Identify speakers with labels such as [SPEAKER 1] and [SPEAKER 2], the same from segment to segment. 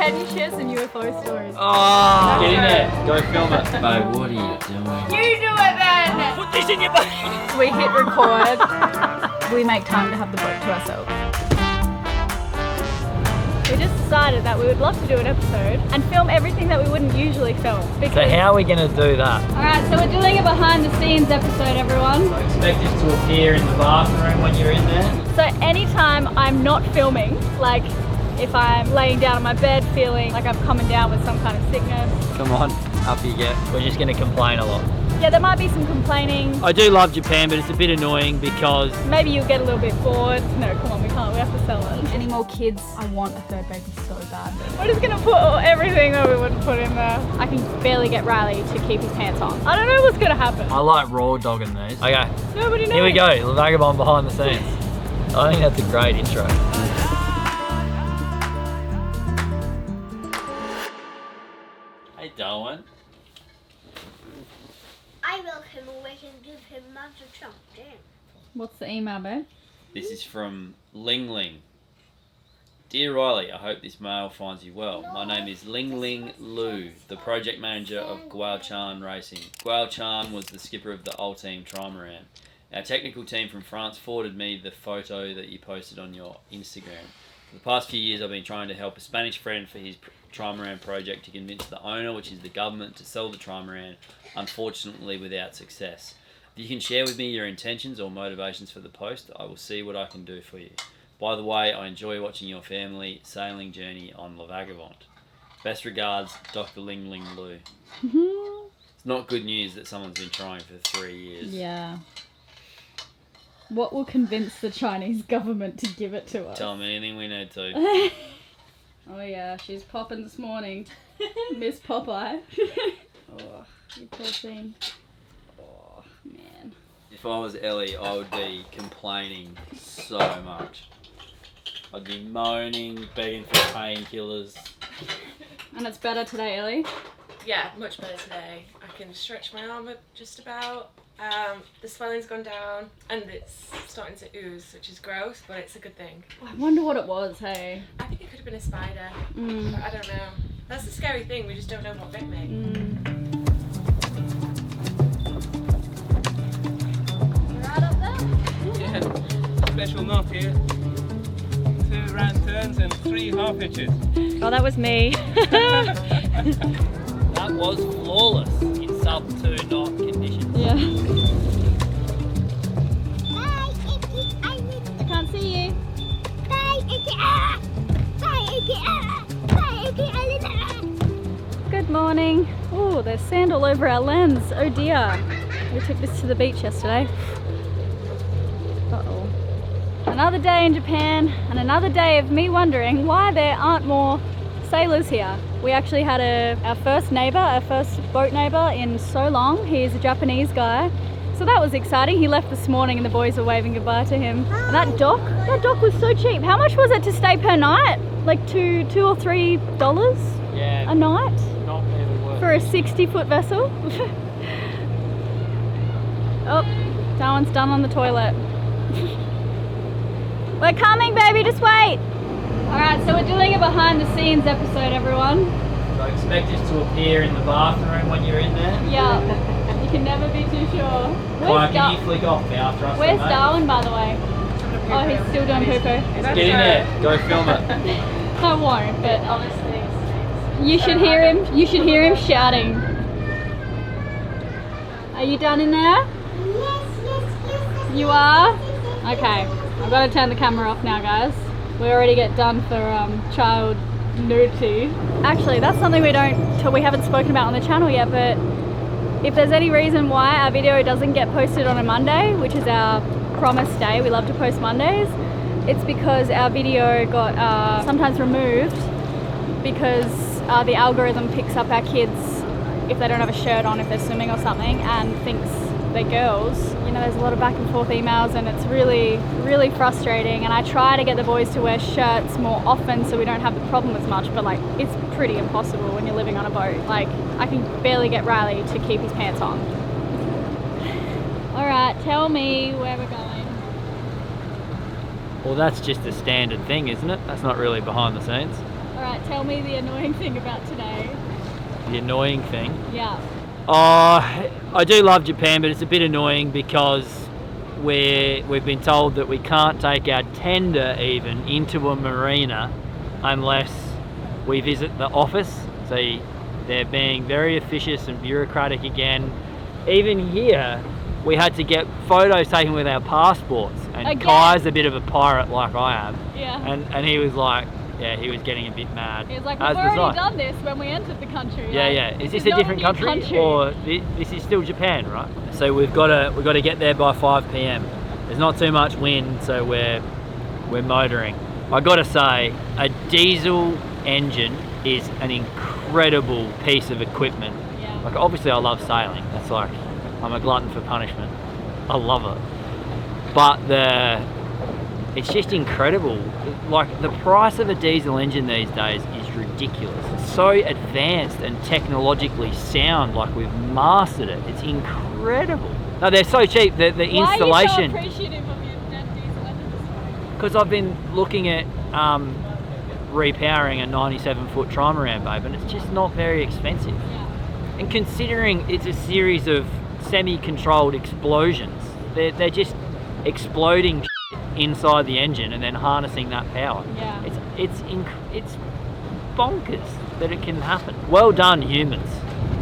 [SPEAKER 1] can you share some UFO stories?
[SPEAKER 2] Oh, get in there. Go film it. Babe, what are you doing?
[SPEAKER 1] You do it then!
[SPEAKER 2] Put this in your butt.
[SPEAKER 1] We hit record. We make time to have the boat to ourselves. We just decided that we would love to do an episode and film everything that we wouldn't usually film.
[SPEAKER 2] So how are we going to do that?
[SPEAKER 1] Alright, so we're doing a behind the scenes episode, everyone.
[SPEAKER 2] So expect us to appear in the bathroom when you're in there.
[SPEAKER 1] So anytime I'm not filming, like if I'm laying down on my bed feeling like I'm coming down with some kind of sickness.
[SPEAKER 2] Come on, up you get. We're just going to complain a lot.
[SPEAKER 1] Yeah, there might be some complaining.
[SPEAKER 2] I do love Japan, but it's a bit annoying because...
[SPEAKER 1] Maybe you'll get a little bit bored. No, come on, we can't. We have to sell it. Any more kids? I want a third baby so badly. We're just going to put everything that we wouldn't put in there. I can barely get Riley to keep his pants on. I don't know what's going to happen.
[SPEAKER 2] I like raw dogging these. Okay.
[SPEAKER 1] Nobody knows.
[SPEAKER 2] Here we go, the Vagabond behind the scenes. I think that's a great intro. Hey, Darwin.
[SPEAKER 3] I will him away and give him magic something.
[SPEAKER 1] What's the email, babe?
[SPEAKER 2] This is from Ling Ling. Dear Riley, I hope this mail finds you well. My name is Ling Ling Lu, the project manager of Guao Chan Racing. Guao Chan was the skipper of the All Team Trimaran. Our technical team from France forwarded me the photo that you posted on your Instagram. For the past few years I've been trying to help a Spanish friend for his trimaran project to convince the owner, which is the government, to sell the trimaran, unfortunately without success. If you can share with me your intentions or motivations for the post, I will see what I can do for you. By the way, I enjoy watching your family sailing journey on La Vagabond. Best regards, Dr. Ling Ling Lu. It's not good news that someone's been trying for 3 years.
[SPEAKER 1] Yeah. What will convince the Chinese government to give it to us?
[SPEAKER 2] Tell them anything we need to.
[SPEAKER 1] Oh yeah, she's popping this morning. Miss Popeye. Oh, you poor thing. Oh, man.
[SPEAKER 2] If I was Ellie, I would be complaining so much. I'd be moaning, begging for painkillers.
[SPEAKER 1] And it's better today, Ellie?
[SPEAKER 4] Yeah, much better today. I can stretch my arm up just about. The swelling's gone down and it's starting to ooze, which is gross, but it's a good thing.
[SPEAKER 1] I wonder what it was, hey?
[SPEAKER 4] I think it could have been a spider, but I don't know. That's the scary thing, we just don't know what bit me.
[SPEAKER 1] Right up there?
[SPEAKER 5] Yeah, special knock here. 2 round turns and 3 half hitches.
[SPEAKER 1] Oh, that was me.
[SPEAKER 2] That was flawless in sub 2 knot conditions.
[SPEAKER 1] Yeah.
[SPEAKER 3] Bye, Icky. I need.
[SPEAKER 1] I can't see you.
[SPEAKER 3] Bye, Icky. Bye, Icky. Bye, Icky. I need.
[SPEAKER 1] Good morning. Oh, there's sand all over our lens. Oh dear. We took this to the beach yesterday. Uh-oh. Another day in Japan and another day of me wondering why there aren't more sailors here. We actually had our first neighbor, our first boat neighbor in so long. He's a Japanese guy. So that was exciting. He left this morning and the boys were waving goodbye to him. And that dock was so cheap. How much was it to stay per night? Like $2 or $3
[SPEAKER 2] Yeah,
[SPEAKER 1] a night?
[SPEAKER 2] not even worth
[SPEAKER 1] For a 60-foot vessel? Oh, Darwin's done on the toilet. We're coming, baby, just wait. Alright, so we're doing a behind the scenes episode, everyone.
[SPEAKER 2] So expect us to appear in the bathroom when you're in there.
[SPEAKER 1] Yeah, you can never be too sure.
[SPEAKER 2] Why can you flick off me after I say
[SPEAKER 1] Where's
[SPEAKER 2] mate?
[SPEAKER 1] Darwin, by the way? Oh, he's still doing poo-poo.
[SPEAKER 2] Get in there, go film it.
[SPEAKER 1] I won't, but honestly, you should hear him. You should hear him shouting. Are you done in there?
[SPEAKER 3] Yes.
[SPEAKER 1] You are? Okay, I've got to turn the camera off now, guys. We already get done for child nudity. Actually, that's something we haven't spoken about on the channel yet, but if there's any reason why our video doesn't get posted on a Monday, which is our promised day, we love to post Mondays, it's because our video got sometimes removed because the algorithm picks up our kids if they don't have a shirt on, if they're swimming or something, and thinks they're girls. You know, there's a lot of back and forth emails and it's really, really frustrating, and I try to get the boys to wear shirts more often so we don't have the problem as much, but like, it's pretty impossible when you're living on a boat. Like, I can barely get Riley to keep his pants on. Alright, tell me where we're going.
[SPEAKER 2] Well, that's just a standard thing, isn't it? That's not really behind the scenes.
[SPEAKER 1] Alright, tell me the annoying thing about today.
[SPEAKER 6] The annoying thing?
[SPEAKER 1] Yeah.
[SPEAKER 6] I do love Japan, but it's a bit annoying because we've been told that we can't take our tender even into a marina unless we visit the office. So they're being very officious and bureaucratic again. Even here, we had to get photos taken with our passports, and
[SPEAKER 1] Again?
[SPEAKER 6] Kai's a bit of a pirate like I am.
[SPEAKER 1] Yeah.
[SPEAKER 6] And he was like, yeah, he was getting a bit mad.
[SPEAKER 1] He was like,
[SPEAKER 6] as
[SPEAKER 1] we've
[SPEAKER 6] was
[SPEAKER 1] already
[SPEAKER 6] I.
[SPEAKER 1] done this when we entered the country.
[SPEAKER 6] Yeah,
[SPEAKER 1] like,
[SPEAKER 6] yeah. Is this a
[SPEAKER 1] not
[SPEAKER 6] different
[SPEAKER 1] new
[SPEAKER 6] country, or this is still Japan, right? So we've got to get there by 5 p.m. There's not too much wind, so we're motoring. I got to say, a diesel engine is an incredible piece of equipment.
[SPEAKER 1] Yeah.
[SPEAKER 6] Like, obviously, I love sailing. That's like, I'm a glutton for punishment. I love it. But it's just incredible. Like, the price of a diesel engine these days is ridiculous. It's so advanced and technologically sound, like we've mastered it. It's incredible. No, they're so cheap. The installation.
[SPEAKER 1] Why are you so appreciative of your diesel engine?
[SPEAKER 6] Because I've been looking at repowering a 97-foot trimaran, babe, and it's just not very expensive.
[SPEAKER 1] Yeah.
[SPEAKER 6] And considering it's a series of semi-controlled explosions, they're just exploding inside the engine and then harnessing that power.
[SPEAKER 1] Yeah.
[SPEAKER 6] It's bonkers that it can happen. Well done, humans.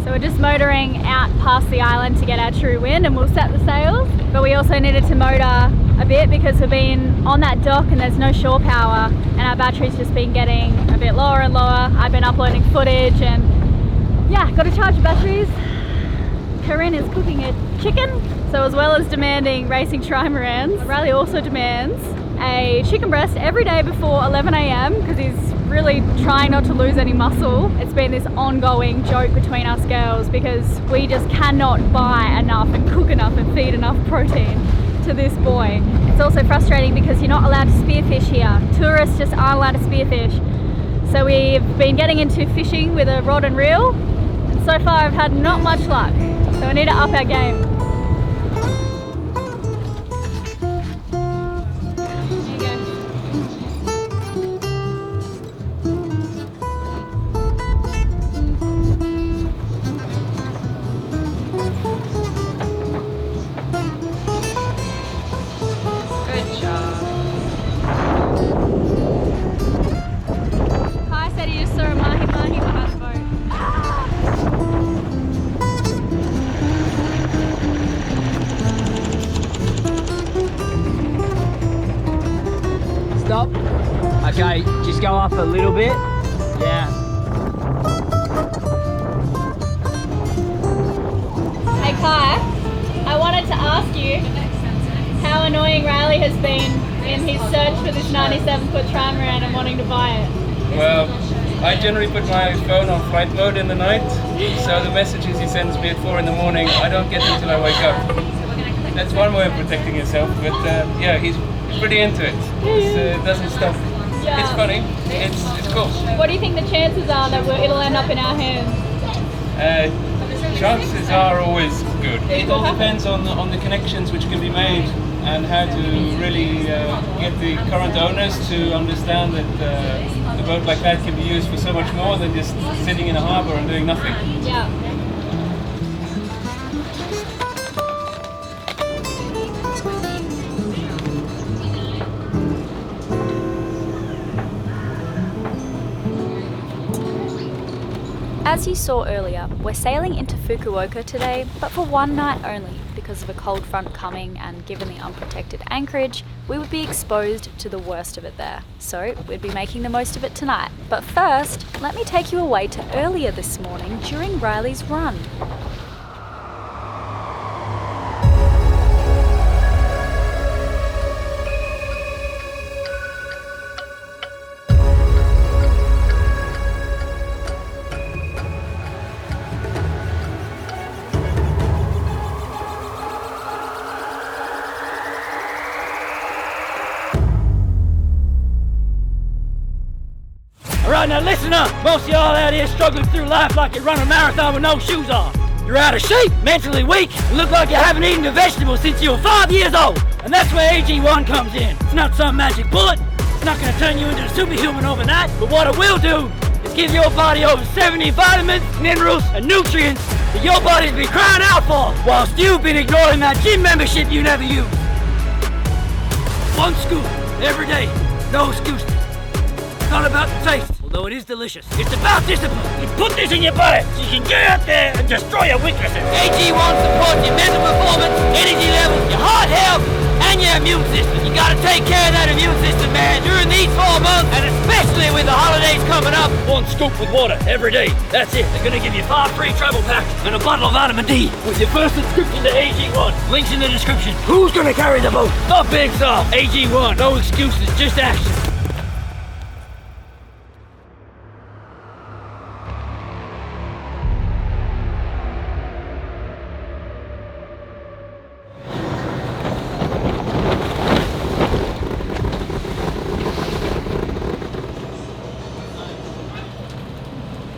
[SPEAKER 1] So we're just motoring out past the island to get our true wind, and we'll set the sails. But we also needed to motor a bit because we've been on that dock and there's no shore power, and our battery's just been getting a bit lower and lower. I've been uploading footage and yeah, got to charge the batteries. Corinne is cooking a chicken. So as well as demanding racing trimarans, Riley also demands a chicken breast every day before 11 a.m. because he's really trying not to lose any muscle. It's been this ongoing joke between us girls because we just cannot buy enough and cook enough and feed enough protein to this boy. It's also frustrating because you're not allowed to spearfish here. Tourists just aren't allowed to spearfish. So we've been getting into fishing with a rod and reel, and so far I've had not much luck. So I need to up our game.
[SPEAKER 6] Stop. Okay, just go up a little bit. Yeah.
[SPEAKER 1] Hey Kai, I wanted to ask you how annoying Riley has been in his search for this 97-foot trimaran and wanting to buy it.
[SPEAKER 5] Well, I generally put my phone on flight mode in the night, so the messages he sends me at 4 in the morning, I don't get them until I wake up. That's one way of protecting yourself, but yeah, he's pretty into it. It doesn't stop.
[SPEAKER 1] Yeah.
[SPEAKER 5] It's funny. It's cool.
[SPEAKER 1] What do you think the chances are that it'll end up in our hands?
[SPEAKER 5] Chances are always good. It all depends on the connections which can be made and how to really get the current owners to understand that a boat like that can be used for so much more than just sitting in a harbour and doing nothing.
[SPEAKER 1] Yeah.
[SPEAKER 7] As you saw earlier, we're sailing into Fukuoka today, but for one night only because of a cold front coming, and given the unprotected anchorage, we would be exposed to the worst of it there. So we'd be making the most of it tonight. But first, let me take you away to earlier this morning during Riley's run.
[SPEAKER 6] Alright, now listen up. Most of y'all out here struggling through life like you run a marathon with no shoes on. You're out of shape, mentally weak, you look like you haven't eaten a vegetable since you were 5 years old. And that's where AG1 comes in. It's not some magic bullet, it's It's not gonna turn you into a superhuman overnight, but what it will do is give your body over 70 vitamins, minerals, and nutrients that your body's been crying out for, whilst you've been ignoring that gym membership you never used. 1 scoop every day, no excuses. It's not about the taste, although it is delicious. It's about discipline. You put this in your body so you can get out there and destroy your weaknesses. AG1 supports your mental performance, energy levels, your heart health, and your immune system. You gotta take care of that immune system, man, during these 4 months, and especially with the holidays coming up. 1 scoop with water every day. That's it. They're gonna give you 5 free travel packs and a bottle of vitamin D with your first subscription to AG1. Links in the description. Who's gonna carry the boat? Not being soft. AG1. No excuses, just action.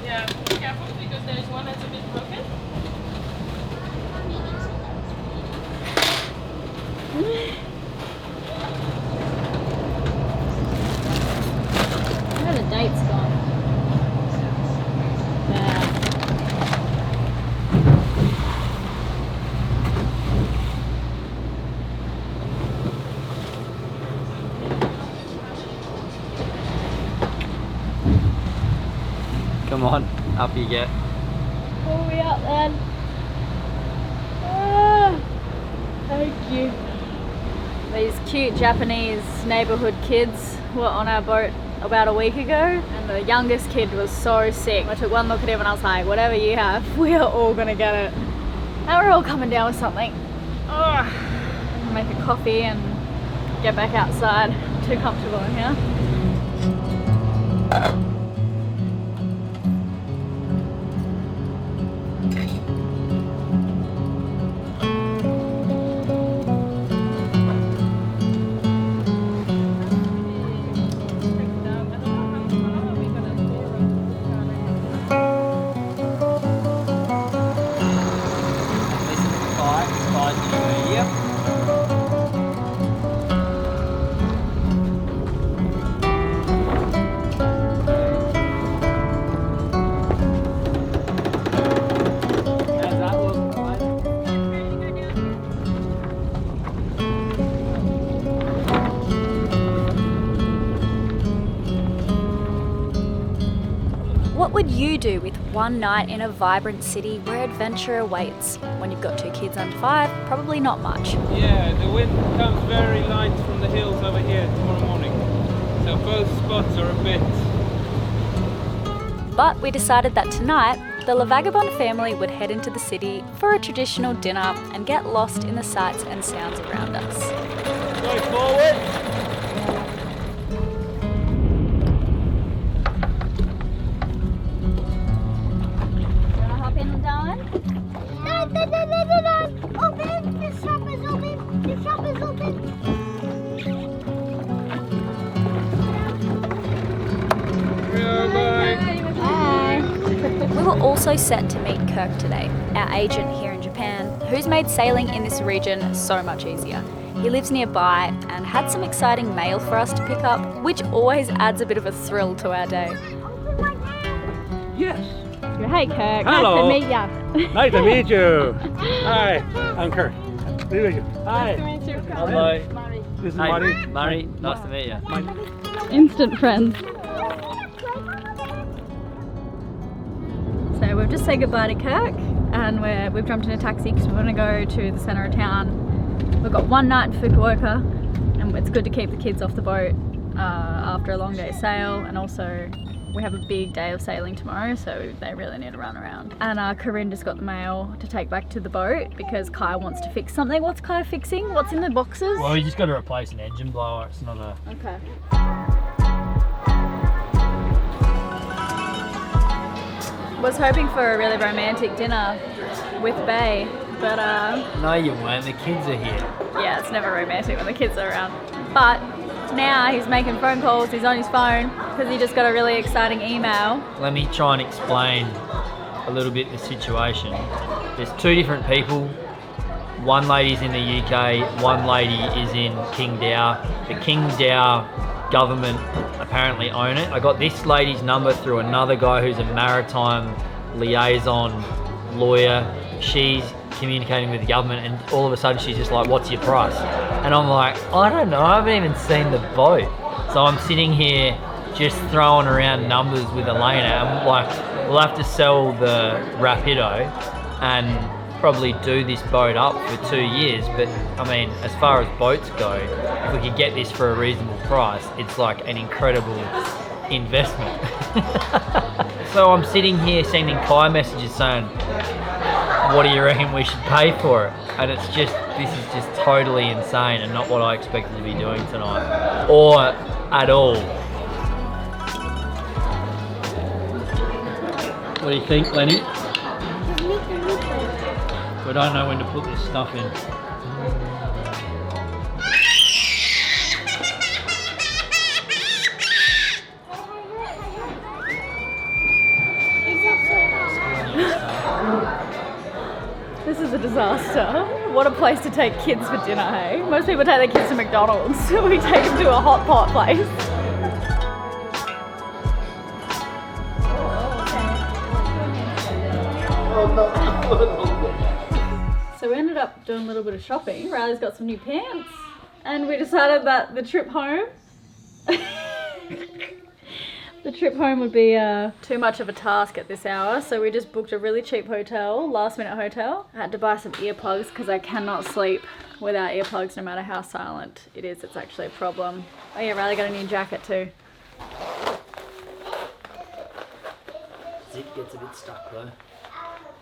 [SPEAKER 4] Yeah, be careful because there's one that's a bit broken.
[SPEAKER 1] Where the date's gone? Yeah.
[SPEAKER 6] Come on, up you get.
[SPEAKER 1] Pull me up then. Ah, thank you. These cute Japanese neighborhood kids were on our boat about a week ago, and the youngest kid was so sick. I took one look at him and I was like, whatever you have, we are all gonna get it. Now we're all coming down with something. Make a coffee and get back outside. Too comfortable in here.
[SPEAKER 7] What would you do with one night in a vibrant city where adventure awaits? When you've got 2 kids under 5, probably not much.
[SPEAKER 5] Yeah, the wind comes very light from the hills over here tomorrow morning. So both spots are a bit...
[SPEAKER 7] But we decided that tonight, the La Vagabond family would head into the city for a traditional dinner and get lost in the sights and sounds around us.
[SPEAKER 5] Go forward!
[SPEAKER 3] Open! The shop is open! The shop is open!
[SPEAKER 7] We were also set to meet Kirk today, our agent here in Japan, who's made sailing in this region so much easier. He lives nearby and had some exciting mail for us to pick up, which always adds a bit of a thrill to our day.
[SPEAKER 5] Yes!
[SPEAKER 1] Hey Kirk,
[SPEAKER 5] Hello.
[SPEAKER 1] nice to meet ya.
[SPEAKER 5] Nice to meet you! Hi, I'm Kirk. Nice to meet you. Hi.
[SPEAKER 6] Hello.
[SPEAKER 5] This is
[SPEAKER 6] Hey,
[SPEAKER 5] Marty.
[SPEAKER 6] Murray, nice to meet you.
[SPEAKER 1] Instant friends. So we've just said goodbye to Kirk and we've jumped in a taxi because we want to go to the centre of town. We've got one night in Fukuoka and it's good to keep the kids off the boat after a long day's sail, and also we have a big day of sailing tomorrow, so they really need to run around. And Corinne just got the mail to take back to the boat because Kai wants to fix something. What's Kai fixing? What's in the boxes?
[SPEAKER 6] Well, you just got to replace an engine blower. It's not a...
[SPEAKER 1] Okay. Was hoping for a really romantic dinner with Bay, but
[SPEAKER 6] No, you weren't. The kids are here.
[SPEAKER 1] yeah, it's never romantic when the kids are around. But now he's making phone calls, he's on his phone because he just got a really exciting email.
[SPEAKER 6] Let me try and explain a little bit the situation. There's 2 different people. One lady's in the UK, one lady is in Qingdao. The Qingdao government apparently own it. I got this lady's number through another guy who's a maritime liaison lawyer. She's communicating with the government, and all of a sudden she's just like, what's your price? And I'm like, I don't know, I haven't even seen the boat. So I'm sitting here just throwing around numbers with Elena, and like, we'll have to sell the Rapido and probably do this boat up for 2 years. But I mean, as far as boats go, if we could get this for a reasonable price, it's like an incredible investment. So I'm sitting here sending Kai messages saying, what do you reckon we should pay for it? And it's just, this is just totally insane and not what I expected to be doing tonight, or at all. What do you think, Lenny? We don't know when to put this stuff in.
[SPEAKER 1] This is a disaster. What a place to take kids for dinner, hey? Most people take their kids to McDonald's. We take them to a hot pot place. So we ended up doing a little bit of shopping. Riley's got some new pants, and we decided that the trip home would be too much of a task at this hour, so we just booked a really cheap hotel, last minute hotel. I had to buy some earplugs because I cannot sleep without earplugs no matter how silent it is. It's actually a problem. Oh yeah, Riley got a new jacket too.
[SPEAKER 6] Zip gets a bit stuck though.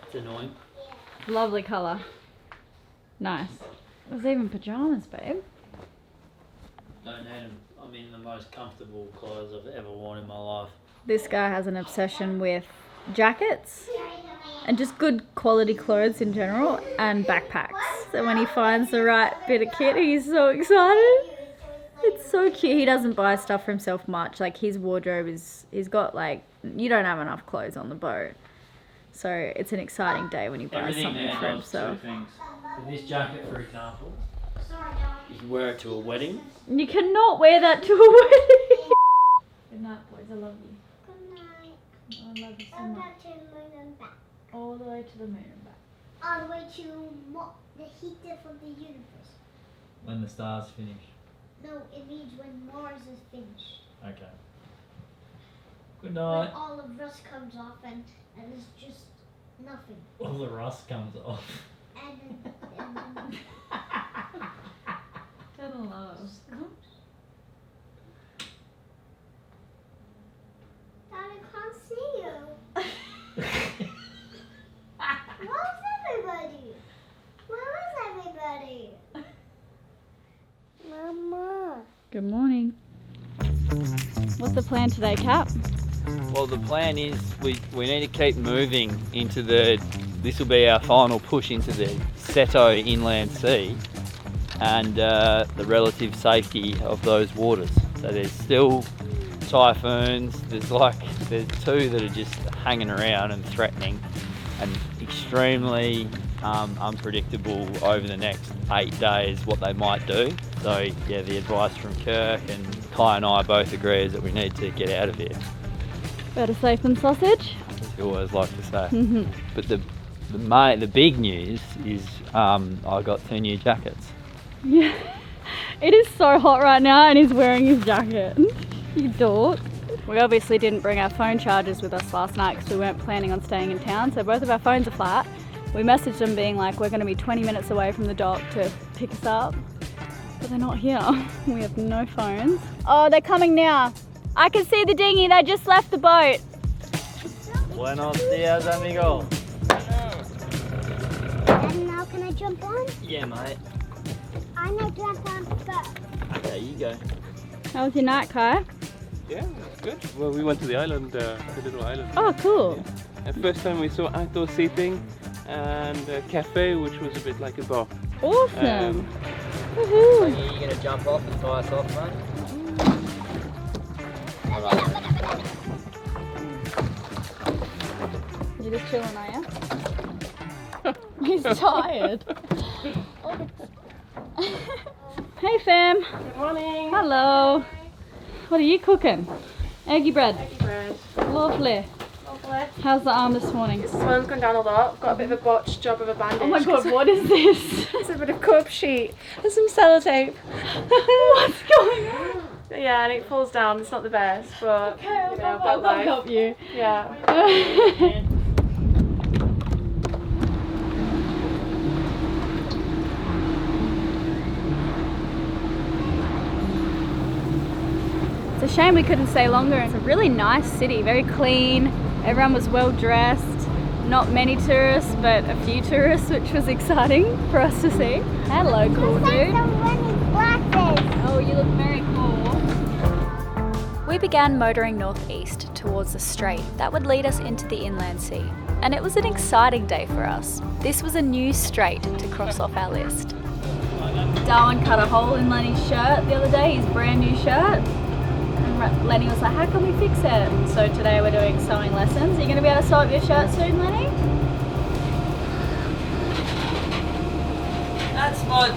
[SPEAKER 6] It's annoying.
[SPEAKER 1] Lovely colour. Nice. There's even pyjamas, babe.
[SPEAKER 6] Don't need them. I'm in the most comfortable clothes I've ever worn in my life.
[SPEAKER 1] This guy has an obsession with jackets and just good quality clothes in general, and backpacks. So when he finds the right bit of kit, he's so excited. It's so cute. He doesn't buy stuff for himself much. Like, his wardrobe is, he's got like, you don't have enough clothes on the boat. So it's an exciting day when he buys something for himself.
[SPEAKER 6] Two things. So this jacket, for example, you can wear it to a wedding.
[SPEAKER 1] You cannot wear that to a wedding. Good night, boys. I love you.
[SPEAKER 3] Good night.
[SPEAKER 1] I love you so
[SPEAKER 3] Come
[SPEAKER 1] much.
[SPEAKER 3] back to the moon and back.
[SPEAKER 1] All the way to the moon and back.
[SPEAKER 3] All the way to the heat of the universe.
[SPEAKER 6] When the stars finish.
[SPEAKER 3] No, it means when Mars is finished.
[SPEAKER 6] Okay. Good
[SPEAKER 3] When
[SPEAKER 6] night.
[SPEAKER 3] all the rust comes off and it's just nothing.
[SPEAKER 6] All the rust comes off.
[SPEAKER 3] And then
[SPEAKER 1] Hello.
[SPEAKER 3] Dad, I can't see you. Where's everybody? Where is everybody? Mama.
[SPEAKER 1] Good morning. What's the plan today, Cap?
[SPEAKER 6] Well, the plan is we need to keep moving into this will be our final push into the Seto inland sea and the relative safety of those waters. So there's still typhoons, there's two that are just hanging around and threatening and extremely unpredictable over the next 8 days what they might do. So yeah, the advice from Kirk and Kai and I both agree is that we need to get out of here.
[SPEAKER 1] Better safe than sausage.
[SPEAKER 6] As you always like to say. But the big news is I got 2 new jackets.
[SPEAKER 1] Yeah. It is so hot right now and he's wearing his jacket. You dork. We obviously didn't bring our phone chargers with us last night because we weren't planning on staying in town, so both of our phones are flat. We messaged them being like, we're going to be 20 minutes away from the dock to pick us up, but they're not here. We have no phones. Oh, they're coming now. I can see the dinghy, they just left the boat.
[SPEAKER 6] Buenos dias, amigo.
[SPEAKER 3] And now can I jump on?
[SPEAKER 6] Yeah, mate.
[SPEAKER 3] I'm gonna jump on first.
[SPEAKER 6] Okay, you go.
[SPEAKER 1] How was your night, Kai?
[SPEAKER 5] Yeah, it's good. Well, we went to the island, the little island.
[SPEAKER 1] Oh, cool.
[SPEAKER 5] And first time we saw outdoor seating and a cafe, which was a bit like a bar.
[SPEAKER 1] Awesome.
[SPEAKER 6] So
[SPEAKER 1] Woohoo.
[SPEAKER 6] you're going to jump off and tie us off, mate?
[SPEAKER 1] You're just chilling, are you? He's tired. Hey fam.
[SPEAKER 4] Good morning.
[SPEAKER 1] Hello. What are you cooking? Eggy bread.
[SPEAKER 4] Eggy bread.
[SPEAKER 1] Lovely.
[SPEAKER 4] Lovely.
[SPEAKER 1] How's the arm this morning?
[SPEAKER 4] This one's gone down a lot. I've got a bit of a botched job of a bandage.
[SPEAKER 1] Oh my god, what is this?
[SPEAKER 4] It's a bit of cup sheet and some sellotape.
[SPEAKER 1] What's going on?
[SPEAKER 4] Yeah, and it falls down. It's not the best, but
[SPEAKER 1] Okay, I'll
[SPEAKER 4] about life.
[SPEAKER 1] help you.
[SPEAKER 4] Yeah.
[SPEAKER 1] It's a shame we couldn't stay longer. It's a really nice city, very clean. Everyone was well dressed. Not many tourists, but a few tourists, which was exciting for us to see. Hello, cool dude. Oh, you look very cool.
[SPEAKER 7] We began motoring northeast towards the strait that would lead us into the inland sea, and it was an exciting day for us. This was a new strait to cross off our list.
[SPEAKER 1] Darwin cut a hole in Lenny's shirt the other day, his brand new shirt. And Lenny was like, how can we fix it? So today we're doing sewing lessons. Are you going to be able to sew up your shirt soon, Lenny?
[SPEAKER 6] That's fine.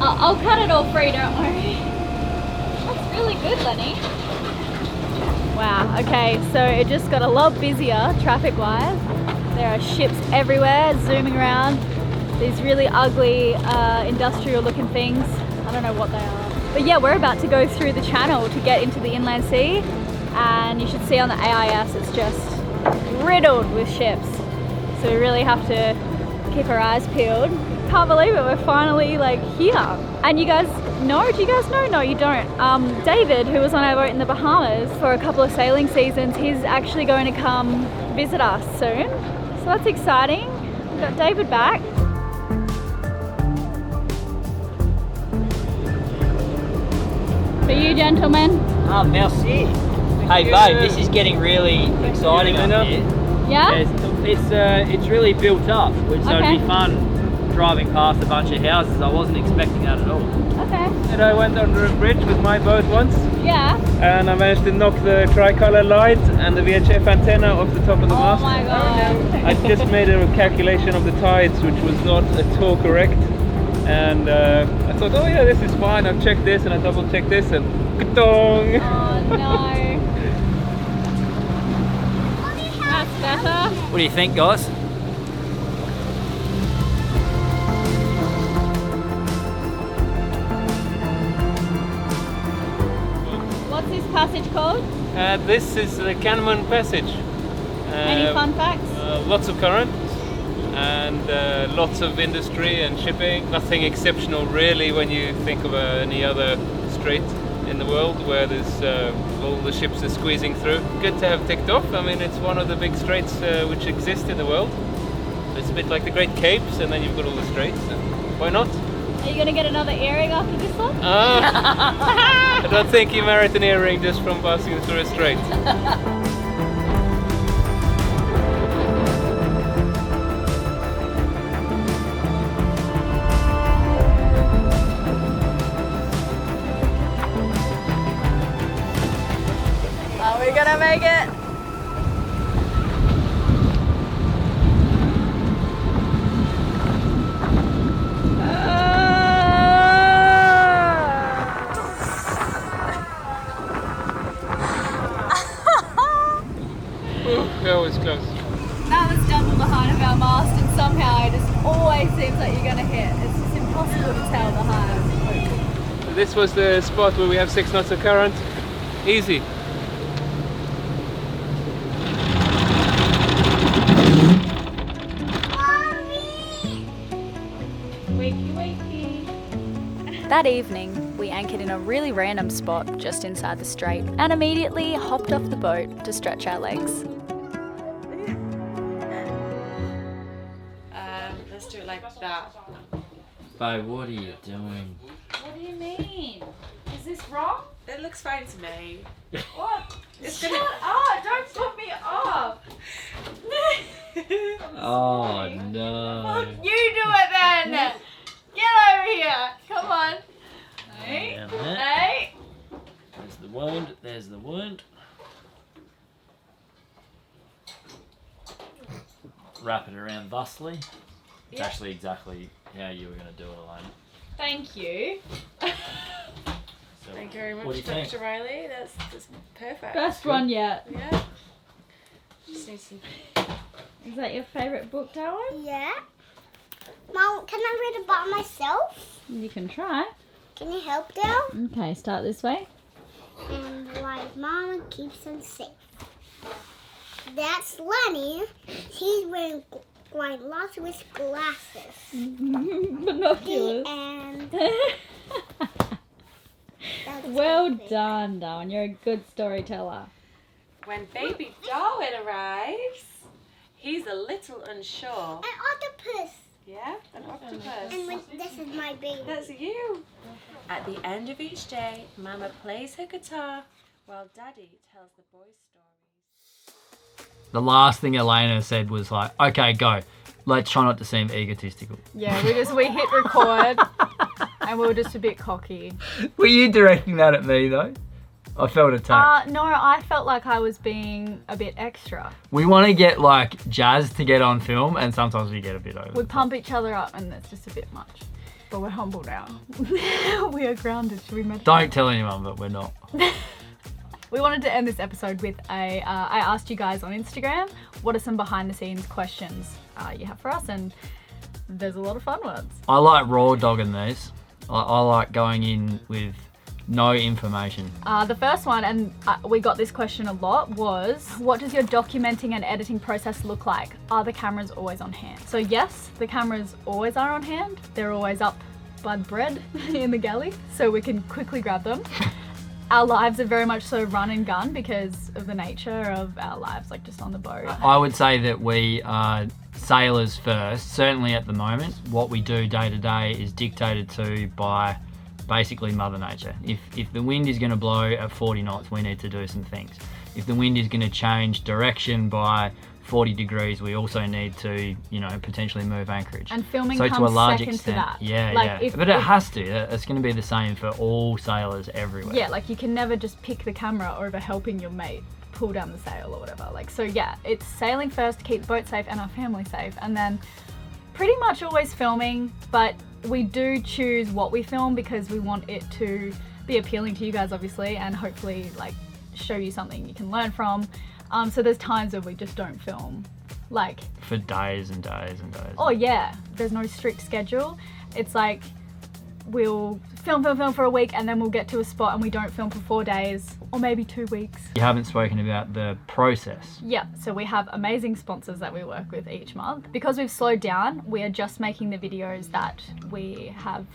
[SPEAKER 1] I'll cut it all free, don't worry. That's really good, Lenny. Wow, okay, so it just got a lot busier traffic-wise. There are ships everywhere zooming around. These really ugly industrial-looking things. I don't know what they are. But yeah, we're about to go through the channel to get into the inland sea, and you should see on the AIS it's just riddled with ships. So we really have to keep our eyes peeled. Can't believe it, we're finally like here. And you guys know, do you guys know? No, you don't. David, who was on our boat in the Bahamas for a couple of sailing seasons, he's actually going to come visit us soon. So that's exciting. We've got David back. For you gentlemen.
[SPEAKER 6] Ah, merci. Hey babe, this is getting really exciting up here.
[SPEAKER 1] Yeah?
[SPEAKER 6] It's really built up, so
[SPEAKER 1] Okay.
[SPEAKER 6] it'd be fun driving past a bunch of houses. I wasn't expecting that at all.
[SPEAKER 1] Okay.
[SPEAKER 5] And I went under a bridge with my boat once,
[SPEAKER 1] Yeah.
[SPEAKER 5] and I managed to knock the tricolor light and the VHF antenna off the top of the
[SPEAKER 1] Oh
[SPEAKER 5] mast.
[SPEAKER 1] my god.
[SPEAKER 5] I just made a calculation of the tides, which was not at all correct. And I thought, oh yeah, this is fine. I've checked this and I double checked this, and ka-dong!
[SPEAKER 1] Oh no. That's better.
[SPEAKER 6] What do you think, guys?
[SPEAKER 1] What's this passage called?
[SPEAKER 5] This is the Canman Passage.
[SPEAKER 1] Any fun facts?
[SPEAKER 5] Lots of current and lots of industry and shipping. Nothing exceptional really when you think of any other strait in the world where there's all the ships are squeezing through. Good to have ticked off. I mean, it's one of the big straits which exist in the world. It's a bit like the Great Capes, and then you've got all the straits. So why not?
[SPEAKER 1] Are you gonna get another earring after this one?
[SPEAKER 5] I don't think you merit an earring just from passing through a strait.
[SPEAKER 1] Are we gonna make it?
[SPEAKER 5] That was close.
[SPEAKER 1] That was double the height of our mast, and somehow it just always seems like you're gonna hit. It's just impossible to tell the height.
[SPEAKER 5] This was the spot where we have 6 knots of current. Easy.
[SPEAKER 1] Wakey, wakey.
[SPEAKER 7] That evening, we anchored in a really random spot just inside the strait and immediately hopped off the boat to stretch our legs.
[SPEAKER 4] Let's do it like that.
[SPEAKER 2] Babe, what are you doing?
[SPEAKER 1] What do you mean? Is this wrong?
[SPEAKER 4] It looks fine to me.
[SPEAKER 1] What?
[SPEAKER 4] It's
[SPEAKER 1] Shut
[SPEAKER 4] gonna-
[SPEAKER 1] up! Don't put me off!
[SPEAKER 2] Oh no.
[SPEAKER 1] You do it then! Get over here! Come on! Hey!
[SPEAKER 2] Down there.
[SPEAKER 1] Hey!
[SPEAKER 2] There's the wound, there's the wound. Wrap it around thusly. It's
[SPEAKER 1] Yeah.
[SPEAKER 2] actually exactly how you were going to do it, Elaine.
[SPEAKER 1] Thank you.
[SPEAKER 2] So,
[SPEAKER 4] Thank you very
[SPEAKER 2] what do
[SPEAKER 4] much,
[SPEAKER 2] you think?
[SPEAKER 4] Dr. Riley. That's perfect.
[SPEAKER 1] Best one yet.
[SPEAKER 4] Yeah. Just need some.
[SPEAKER 1] Is that your favourite book, Darwin?
[SPEAKER 3] Yeah. Mom, can I read about myself?
[SPEAKER 1] You can try.
[SPEAKER 3] Can you help them?
[SPEAKER 1] Okay, start this way.
[SPEAKER 3] And why Mama keeps them safe. That's Lenny. He's wearing lots with glasses.
[SPEAKER 1] Binoculars.
[SPEAKER 3] And
[SPEAKER 1] Well done, Darwin. You're a good storyteller.
[SPEAKER 4] When baby Darwin arrives, he's a little unsure.
[SPEAKER 3] An octopus.
[SPEAKER 4] Yeah, an octopus.
[SPEAKER 3] And this is my baby.
[SPEAKER 4] That's you. At the end of each day, Mama plays her guitar while Daddy tells the boys stories.
[SPEAKER 6] The last thing Elena said was like, okay, go. Let's try not to seem egotistical.
[SPEAKER 1] Yeah, we hit record and we were just a bit cocky.
[SPEAKER 6] Were you directing that at me though? I felt attacked.
[SPEAKER 1] No, I felt like I was being a bit extra.
[SPEAKER 6] We want to get like Jazz to get on film, and sometimes we get a bit over.
[SPEAKER 1] We pump each other up and that's just a bit much. But we're humble now. We are grounded. Should we mention?
[SPEAKER 6] Don't tell anyone, but we're not.
[SPEAKER 1] We wanted to end this episode with I asked you guys on Instagram, what are some behind the scenes questions you have for us? And there's a lot of fun ones.
[SPEAKER 6] I like raw dogging these. I like going in with no information.
[SPEAKER 1] The first one, and we got this question a lot, was what does your documenting and editing process look like? Are the cameras always on hand? So yes, the cameras always are on hand. They're always up by the bread in the galley, so we can quickly grab them. Our lives are very much so run and gun because of the nature of our lives, like just on the boat.
[SPEAKER 6] I would say that we are sailors first. Certainly at the moment, what we do day to day is dictated to by basically Mother Nature. If the wind is going to blow at 40 knots, we need to do some things. If the wind is going to change direction by 40 degrees, we also need to, potentially move anchorage.
[SPEAKER 1] And filming
[SPEAKER 6] so
[SPEAKER 1] comes
[SPEAKER 6] to a large
[SPEAKER 1] second
[SPEAKER 6] extent,
[SPEAKER 1] to that.
[SPEAKER 6] Yeah,
[SPEAKER 1] like
[SPEAKER 6] yeah. But it has to. It's going to be the same for all sailors everywhere.
[SPEAKER 1] Yeah, like you can never just pick the camera over helping your mate pull down the sail or whatever. Like, so yeah, it's sailing first to keep the boat safe and our family safe, and then pretty much always filming, but we do choose what we film because we want it to be appealing to you guys, obviously, and hopefully like show you something you can learn from. So there's times where we just don't film, like
[SPEAKER 6] for days and days and days.
[SPEAKER 1] Oh yeah, there's no strict schedule. It's like we'll film for a week and then we'll get to a spot and we don't film for 4 days or maybe 2 weeks.
[SPEAKER 6] You haven't spoken about the process.
[SPEAKER 1] Yeah, so we have amazing sponsors that we work with each month. Because we've slowed down, we are just making the videos that we have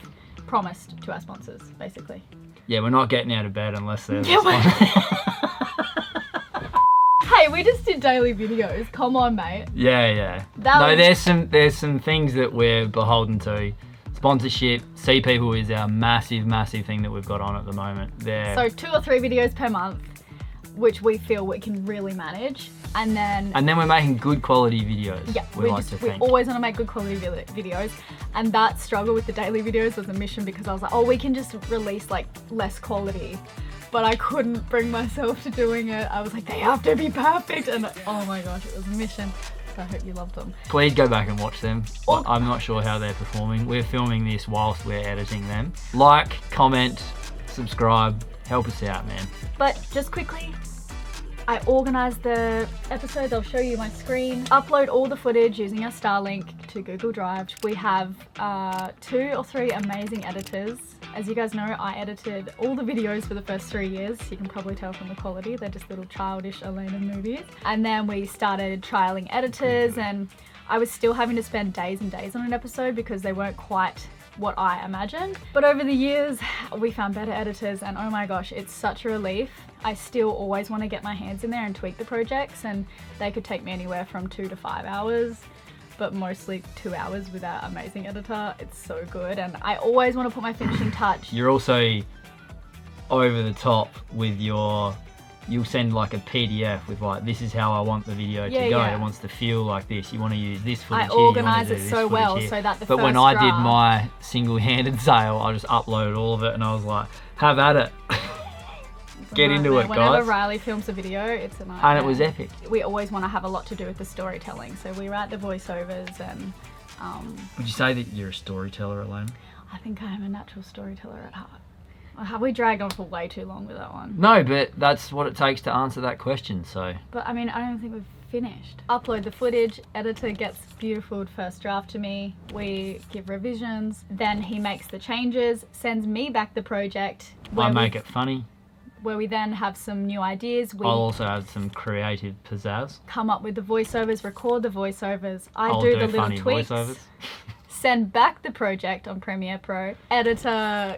[SPEAKER 1] promised to our sponsors, basically.
[SPEAKER 6] Yeah, we're not getting out of bed unless they're
[SPEAKER 1] Hey, we just did daily videos. Come on, mate.
[SPEAKER 6] Yeah. There's some things that we're beholden to. Sponsorship, See People is our massive thing that we've got on at the moment.
[SPEAKER 1] So 2 or 3 videos per month, which we feel we can really manage. And then
[SPEAKER 6] we're making good quality videos.
[SPEAKER 1] Yeah,
[SPEAKER 6] we
[SPEAKER 1] always want to make good quality videos. And that struggle with the daily videos was a mission because I was like, oh, we can just release like less quality. But I couldn't bring myself to doing it. I was like, they have to be perfect. And oh my gosh, it was a mission. So I hope you loved them.
[SPEAKER 6] Please go back and watch them. I'm not sure how they're performing. We're filming this whilst we're editing them. Like, comment, subscribe, help us out, man.
[SPEAKER 1] But just quickly, I organised the episodes. I'll show you my screen. Upload all the footage using our Starlink to Google Drive. We have 2 or 3 amazing editors. As you guys know, I edited all the videos for the first 3 years. You can probably tell from the quality. They're just little childish Elena movies. And then we started trialing editors, and I was still having to spend days and days on an episode because they weren't quite what I imagined. But over the years, we found better editors, and oh my gosh, it's such a relief. I still always want to get my hands in there and tweak the projects, and they could take me anywhere from 2 to 5 hours. But mostly 2 hours with our amazing editor. It's so good, and I always want to put my finishing touch.
[SPEAKER 6] You're also over the top with you'll send like a PDF with like, this is how I want the video to go.
[SPEAKER 1] Yeah.
[SPEAKER 6] It wants to feel like this. You want to use this footage
[SPEAKER 1] I organise it so well so that the
[SPEAKER 6] But when I did my single-handed sail, I just uploaded all of it and I was like, have at it. Get into it, guys.
[SPEAKER 1] Whenever Riley films a video, it's a nightmare.
[SPEAKER 6] And it was epic.
[SPEAKER 1] We always want to have a lot to do with the storytelling, so we write the voiceovers and...
[SPEAKER 6] Would you say that you're a storyteller, Elena?
[SPEAKER 1] I think I am a natural storyteller at heart. Have we dragged on for way too long with that one?
[SPEAKER 6] No, but that's what it takes to answer that question, so.
[SPEAKER 1] But I mean, I don't think we've finished. Upload the footage, editor gets beautiful first draft to me, we give revisions, then he makes the changes, sends me back the project.
[SPEAKER 6] I make it funny.
[SPEAKER 1] Where we then have some new ideas.
[SPEAKER 6] I'll also have some creative pizzazz.
[SPEAKER 1] Come up with the voiceovers, record the voiceovers.
[SPEAKER 6] I'll
[SPEAKER 1] do
[SPEAKER 6] do
[SPEAKER 1] the little
[SPEAKER 6] funny
[SPEAKER 1] tweaks.
[SPEAKER 6] voiceovers.
[SPEAKER 1] Send back the project on Premiere Pro. Editor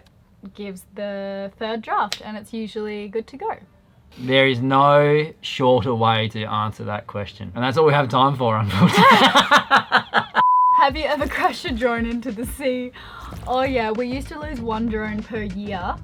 [SPEAKER 1] gives the third draft and it's usually good to go.
[SPEAKER 6] There is no shorter way to answer that question. And that's all we have time for, unfortunately.
[SPEAKER 1] Have you ever crashed a drone into the sea? Oh yeah, we used to lose 1 drone per year.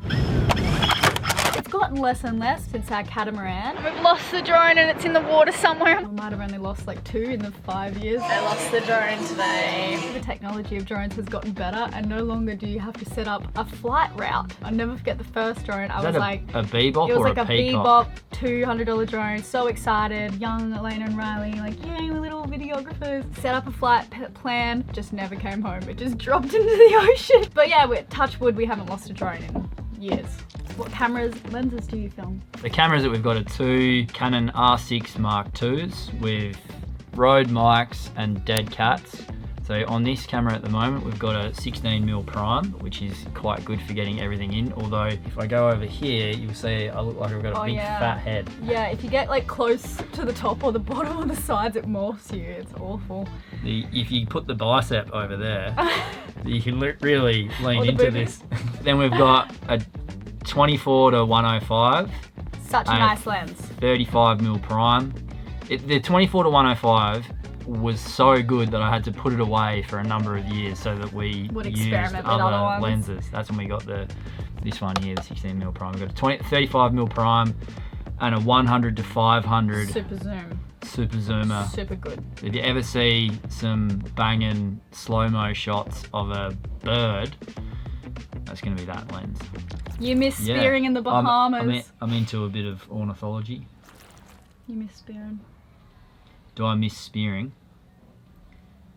[SPEAKER 1] It's gotten less and less since our catamaran. We've lost the drone and it's in the water somewhere. We might have only lost like 2 in the 5 years.
[SPEAKER 4] I lost the drone today.
[SPEAKER 1] The technology of drones has gotten better and no longer do you have to set up a flight route. I'll never forget the first drone. I was like,
[SPEAKER 6] a bebop
[SPEAKER 1] it was
[SPEAKER 6] or
[SPEAKER 1] like
[SPEAKER 6] a
[SPEAKER 1] a
[SPEAKER 6] peacock?
[SPEAKER 1] bebop, $200 drone. So excited, young Elena and Riley, like, yay, we're little videographers. Set up a flight plan, just never came home. It just dropped into the ocean. But yeah, we're touch wood, we haven't lost a drone in years. What cameras, lenses do you film?
[SPEAKER 6] The cameras that we've got are 2 Canon R6 Mark IIs with Rode mics and dead cats. So on this camera at the moment, we've got a 16mm prime, which is quite good for getting everything in. Although if I go over here, you'll see I look like I've got a big fat head.
[SPEAKER 1] Yeah, if you get like close to the top or the bottom or the sides, it morphs you. It's awful.
[SPEAKER 6] If you put the bicep over there, you can really lean into this. Then we've got a 24 to 105.
[SPEAKER 1] Such a nice lens.
[SPEAKER 6] 35mm prime. The 24 to 105 was so good that I had to put it away for a number of years so that we
[SPEAKER 1] would
[SPEAKER 6] used
[SPEAKER 1] experiment with other
[SPEAKER 6] lenses. That's when we got this one here, the 16mm prime. We got a 35mm prime and a 100 to 500
[SPEAKER 1] super zoom.
[SPEAKER 6] Super zoomer.
[SPEAKER 1] Super good.
[SPEAKER 6] If you ever see some banging slow-mo shots of a bird, that's going to be that lens.
[SPEAKER 1] You miss spearing in the Bahamas.
[SPEAKER 6] I'm into a bit of ornithology.
[SPEAKER 1] You miss spearing.
[SPEAKER 6] Do I miss spearing?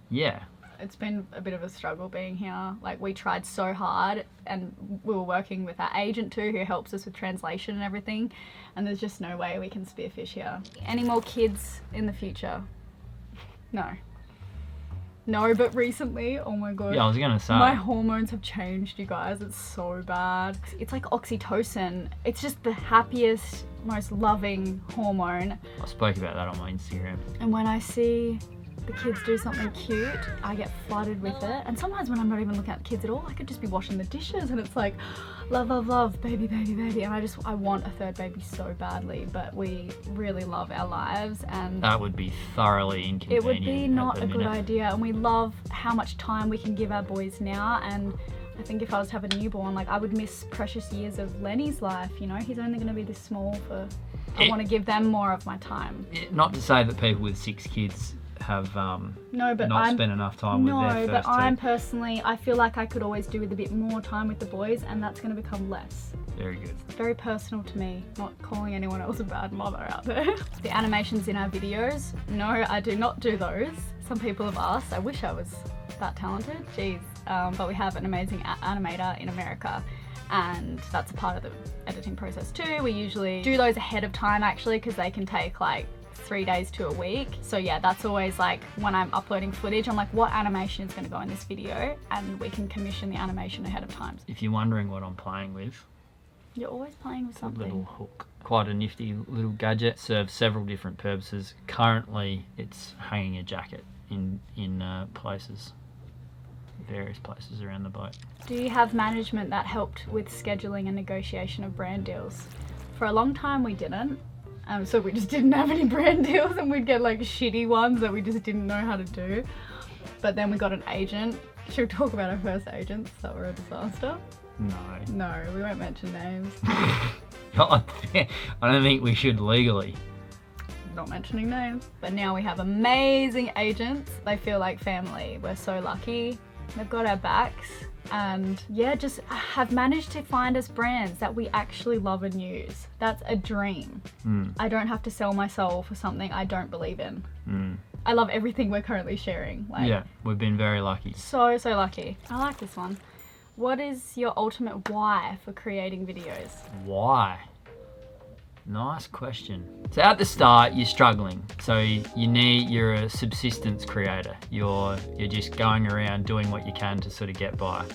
[SPEAKER 6] Yeah.
[SPEAKER 1] It's been a bit of a struggle being here. Like, we tried so hard and we were working with our agent too, who helps us with translation and everything, and there's just no way we can spearfish here. Any more kids in the future? No. No, but recently, oh my god.
[SPEAKER 6] Yeah, I was gonna say.
[SPEAKER 1] My hormones have changed, you guys. It's so bad. It's like oxytocin. It's just the happiest, most loving hormone.
[SPEAKER 6] I spoke about that on my Instagram.
[SPEAKER 1] And when I see the kids do something cute, I get flooded with it. And sometimes when I'm not even looking at the kids at all, I could just be washing the dishes and it's like, love, love, love, baby, baby, baby. And I want a third baby so badly, but we really love our lives and
[SPEAKER 6] that would be thoroughly inconvenient.
[SPEAKER 1] It would be not a good idea. And we love how much time we can give our boys now. And I think if I was to have a newborn, like, I would miss precious years of Lenny's life, you know? He's only gonna be this small for, I wanna give them more of my time.
[SPEAKER 6] Not to say that people with 6 kids have spent enough time with their first
[SPEAKER 1] No, but
[SPEAKER 6] two.
[SPEAKER 1] I'm personally, I feel like I could always do with a bit more time with the boys, and that's going to become less.
[SPEAKER 6] Very good.
[SPEAKER 1] It's very personal to me, not calling anyone else a bad mother out there. The animations in our videos, no, I do not do those. Some people have asked, I wish I was that talented, jeez. But we have an amazing animator in America, and that's a part of the editing process too. We usually do those ahead of time actually, because they can take like 3 days to a week. So yeah, that's always like when I'm uploading footage, I'm like, what animation is going to go in this video? And we can commission the animation ahead of time.
[SPEAKER 6] If you're wondering what I'm playing with,
[SPEAKER 1] you're always playing with something.
[SPEAKER 6] A little hook. Quite a nifty little gadget. Serves several different purposes. Currently, it's hanging a jacket in places, various places around the boat.
[SPEAKER 1] Do you have management that helped with scheduling and negotiation of brand deals? For a long time, we didn't. So we just didn't have any brand deals and we'd get like shitty ones that we just didn't know how to do. But then we got an agent. Should we talk about our first agents that were a disaster? No, we won't mention names.
[SPEAKER 6] I don't think we should legally.
[SPEAKER 1] Not mentioning names. But now we have amazing agents. They feel like family. We're so lucky. They've got our backs. And yeah, just have managed to find us brands that we actually love and use. That's a dream. I don't have to sell my soul for something I don't believe in. I love everything we're currently sharing. Like,
[SPEAKER 6] yeah, we've been very lucky.
[SPEAKER 1] So lucky. I like this one. What is your ultimate why for creating videos?
[SPEAKER 6] Why? Nice question. So at the start, you're struggling. So you're a subsistence creator. You're just going around doing what you can to sort of get by.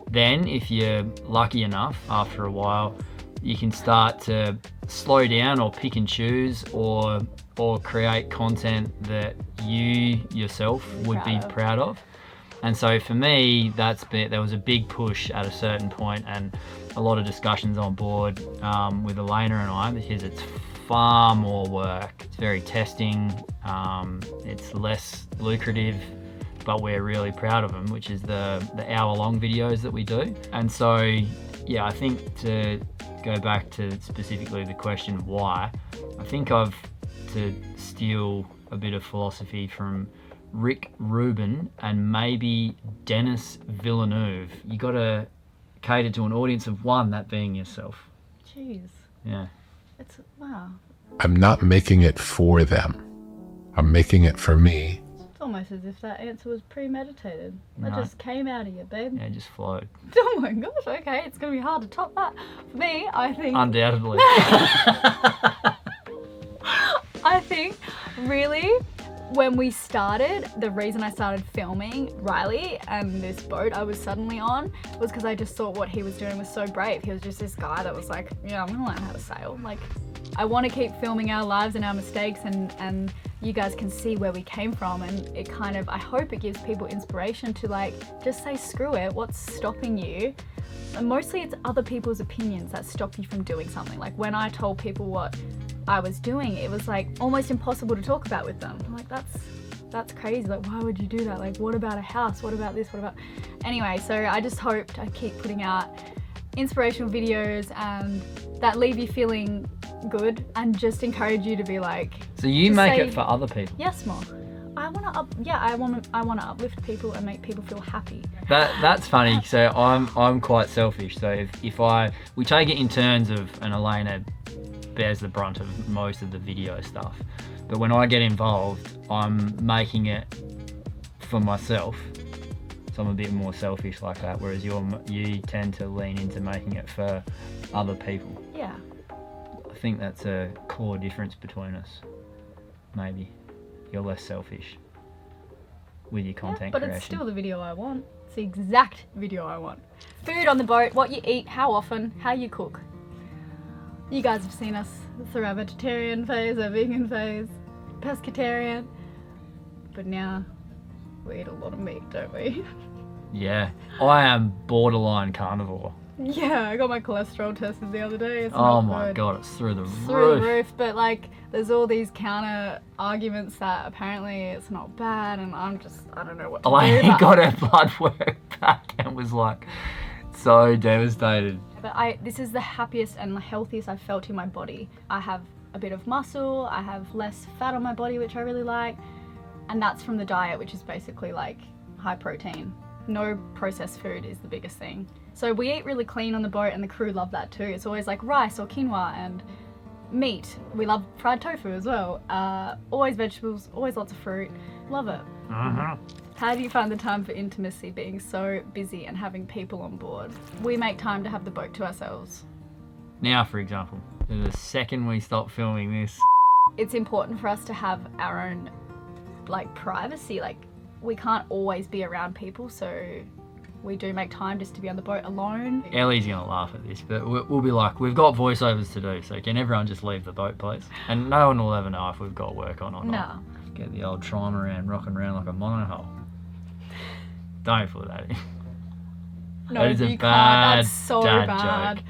[SPEAKER 6] Then if you're lucky enough, after a while, you can start to slow down or pick and choose or create content that you yourself would be proud of. And so for me, there was a big push at a certain point and a lot of discussions on board with Elena and I, because it's far more work. It's very testing, it's less lucrative, but we're really proud of them, which is the hour-long videos that we do. And so, yeah, I think to go back to specifically the question why, I think I've to steal a bit of philosophy from Rick Rubin and maybe Denis Villeneuve. You got to cater to an audience of one, that being yourself.
[SPEAKER 1] Jeez.
[SPEAKER 6] Yeah.
[SPEAKER 1] It's, wow.
[SPEAKER 8] I'm not making it for them. I'm making it for me.
[SPEAKER 1] It's almost as if that answer was premeditated. That
[SPEAKER 6] No.
[SPEAKER 1] just came out of you, babe.
[SPEAKER 6] Yeah, just flowed.
[SPEAKER 1] Oh my gosh, okay, it's going to be hard to top that. For me, I think...
[SPEAKER 6] Undoubtedly.
[SPEAKER 1] I think, really, when we started, the reason I started filming Riley and this boat I was suddenly on was because I just thought what he was doing was so brave. He was just this guy that was like, yeah, I'm gonna learn how to sail. Like, I want to keep filming our lives and our mistakes, and you guys can see where we came from, and it kind of, I hope it gives people inspiration to like, just say screw it, what's stopping you? And mostly it's other people's opinions that stop you from doing something. Like when I told people what I was doing, it was like almost impossible to talk about with them. I'm like, that's crazy, like why would you do that? Like what about a house? What about this? What about... Anyway, so I just hoped I keep putting out inspirational videos and that leave you feeling good and just encourage you to be like...
[SPEAKER 6] So you make it for other people?
[SPEAKER 1] Yes, Mom. I want to uplift people and make people feel happy.
[SPEAKER 6] That's funny. So I'm quite selfish. So if we take it in turns of, and Elena bears the brunt of most of the video stuff, but when I get involved, I'm making it for myself. So I'm a bit more selfish like that, whereas you tend to lean into making it for other people.
[SPEAKER 1] Yeah.
[SPEAKER 6] I think that's a core difference between us. Maybe you're less selfish with your content
[SPEAKER 1] but
[SPEAKER 6] creation.
[SPEAKER 1] It's still the video I want. It's the exact video I want. Food on the boat, what you eat, how often, how you cook. You guys have seen us through our vegetarian phase, our vegan phase, pescatarian, but now we eat a lot of meat, don't we?
[SPEAKER 6] Yeah, I am borderline carnivore.
[SPEAKER 1] Yeah, I got my cholesterol tested the other day. It's
[SPEAKER 6] Oh
[SPEAKER 1] not
[SPEAKER 6] my
[SPEAKER 1] good.
[SPEAKER 6] god, it's through the
[SPEAKER 1] It's
[SPEAKER 6] roof.
[SPEAKER 1] through the roof, but like there's all these counter arguments that apparently it's not bad, and I don't know what to do.
[SPEAKER 6] Elaine
[SPEAKER 1] but-
[SPEAKER 6] got her blood work back and was like so devastated.
[SPEAKER 1] But this is the happiest and the healthiest I've felt in my body. I have a bit of muscle, I have less fat on my body, which I really like, and that's from the diet, which is basically like high protein. No processed food is the biggest thing. So we eat really clean on the boat, and the crew love that too. It's always like rice or quinoa and meat. We love fried tofu as well. Always vegetables, always lots of fruit. Love it. How do you find the time for intimacy being so busy and having people on board? We make time to have the boat to ourselves.
[SPEAKER 6] Now, for example, the second we stop filming this,
[SPEAKER 1] It's important for us to have our own like privacy. Like we can't always be around people, so we do make time just to be on the boat alone.
[SPEAKER 6] Ellie's gonna laugh at this, but we'll be like, we've got voiceovers to do, so can everyone just leave the boat, please? And no one will ever know if we've got work on or not.
[SPEAKER 1] No.
[SPEAKER 6] Get the old trimaran rocking around like a monohull. Don't put that in.
[SPEAKER 1] No,
[SPEAKER 6] That is a
[SPEAKER 1] you
[SPEAKER 6] bad
[SPEAKER 1] can't. That's so
[SPEAKER 6] dad
[SPEAKER 1] bad.
[SPEAKER 6] joke.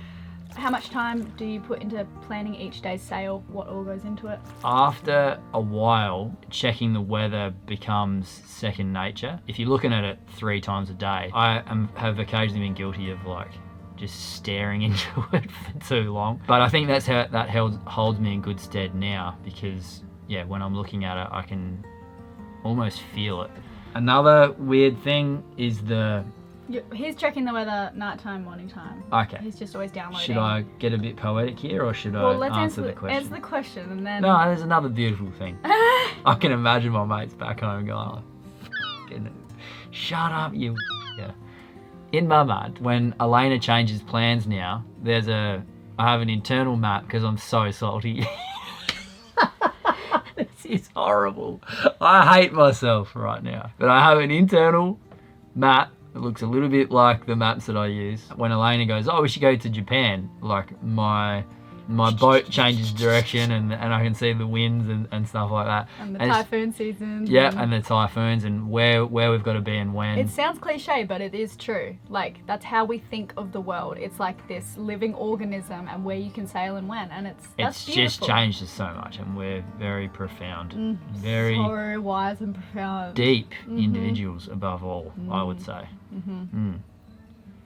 [SPEAKER 1] How much time do you put into planning each day's sail? What all goes into it?
[SPEAKER 6] After a while, checking the weather becomes second nature. If you're looking at it 3 times a day, have occasionally been guilty of like just staring into it for too long. But I think that's how that holds me in good stead now, because yeah, when I'm looking at it, I can almost feel it. Another weird thing is
[SPEAKER 1] He's checking the weather nighttime, morning time.
[SPEAKER 6] okay.
[SPEAKER 1] He's just always downloading.
[SPEAKER 6] Should I get a bit poetic here, or should
[SPEAKER 1] Well,
[SPEAKER 6] I
[SPEAKER 1] let's
[SPEAKER 6] answer the question?
[SPEAKER 1] Answer the question, and then.
[SPEAKER 6] No, there's another beautiful thing. I can imagine my mates back home going, like, shut up, you. Yeah. in my mind, when Elena changes plans now, I have an internal map because I'm so salty. This is horrible. I hate myself right now. But I have an internal map that looks a little bit like the maps that I use. When Elena goes, oh, we should go to Japan, like my boat changes direction and I can see the winds and stuff like that.
[SPEAKER 1] And the typhoon season.
[SPEAKER 6] Yeah, and the typhoons and where we've got to be and when.
[SPEAKER 1] It sounds cliche, but it is true. Like, that's how we think of the world. It's like this living organism and where you can sail and when. And that's beautiful.
[SPEAKER 6] Just changed us so much and we're very profound. Very
[SPEAKER 1] so wise and profound.
[SPEAKER 6] Deep individuals above all, I would say.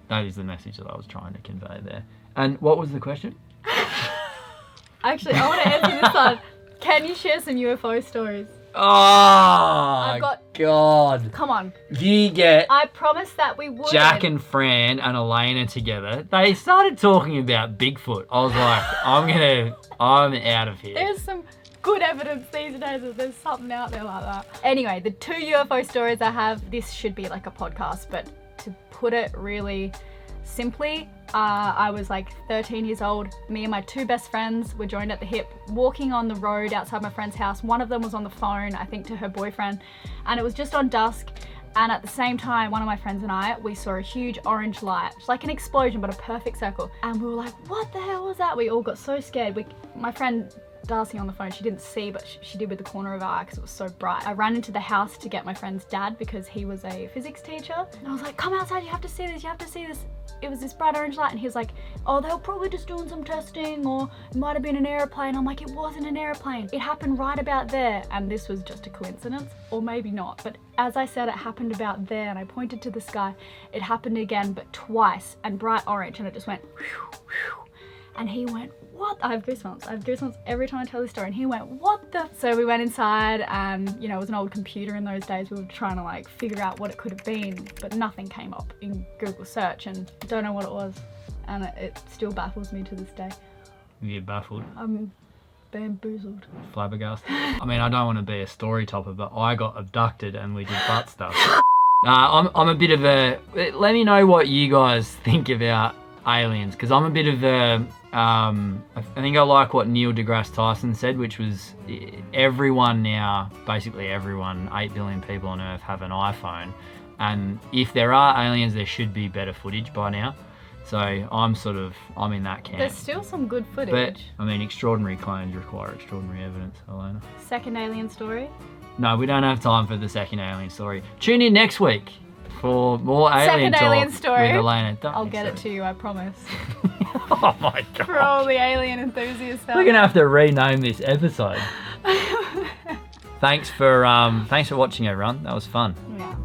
[SPEAKER 6] That is the message that I was trying to convey there. And what was the question?
[SPEAKER 1] Actually, I want to answer this one. Can you share some UFO stories?
[SPEAKER 6] Oh, God.
[SPEAKER 1] Come on.
[SPEAKER 6] You get
[SPEAKER 1] I promised that we would.
[SPEAKER 6] Jack and Fran and Elena together. They started talking about Bigfoot. I was like, I'm out of here.
[SPEAKER 1] There's some good evidence these days that there's something out there like that. Anyway, the 2 UFO stories I have, this should be like a podcast, but to put it really simply, I was like 13 years old. Me and my 2 best friends were joined at the hip, walking on the road outside my friend's house. One of them was on the phone, I think, to her boyfriend, and it was just on dusk. And at the same time, one of my friends and I, we saw a huge orange light. It's like an explosion, but a perfect circle. And we were like, what the hell was that? We all got so scared. My friend Darcy on the phone, she didn't see, but she did with the corner of her eye because it was so bright. I ran into the house to get my friend's dad because he was a physics teacher. And I was like, come outside, you have to see this, you have to see this. It was this bright orange light, and he was like, oh, they were probably just doing some testing, or it might have been an airplane. I'm like, it wasn't an airplane. It happened right about there. And this was just a coincidence, or maybe not. But as I said, it happened about there, and I pointed to the sky. It happened again, but twice, and bright orange, and it just went, whew, whew. And he went, what? I have goosebumps every time I tell this story. And he went, what the? So we went inside, and you know, it was an old computer in those days. We were trying to like figure out what it could have been, but nothing came up in Google search, and don't know what it was. And it still baffles me to this day.
[SPEAKER 6] You're baffled?
[SPEAKER 1] I'm bamboozled.
[SPEAKER 6] Flabbergasted? I mean, I don't want to be a story topper, but I got abducted and we did butt stuff. I'm a bit of a, let me know what you guys think about aliens, because I'm a bit of a, I think I like what Neil deGrasse Tyson said, which was everyone now, basically everyone, 8 billion people on Earth have an iPhone, and if there are aliens, there should be better footage by now. So I'm in that camp.
[SPEAKER 1] There's still some good footage.
[SPEAKER 6] But, I mean, extraordinary claims require extraordinary evidence, Elena.
[SPEAKER 1] Second alien story?
[SPEAKER 6] No, we don't have time for the second alien story. Tune in next week for more alien talk
[SPEAKER 1] alien story.
[SPEAKER 6] with Elena.
[SPEAKER 1] I'll get it to you, I promise.
[SPEAKER 6] Oh my God.
[SPEAKER 1] For all the alien enthusiasts.
[SPEAKER 6] We're going to have to rename this episode. Thanks for watching, everyone. That was fun.
[SPEAKER 1] Yeah.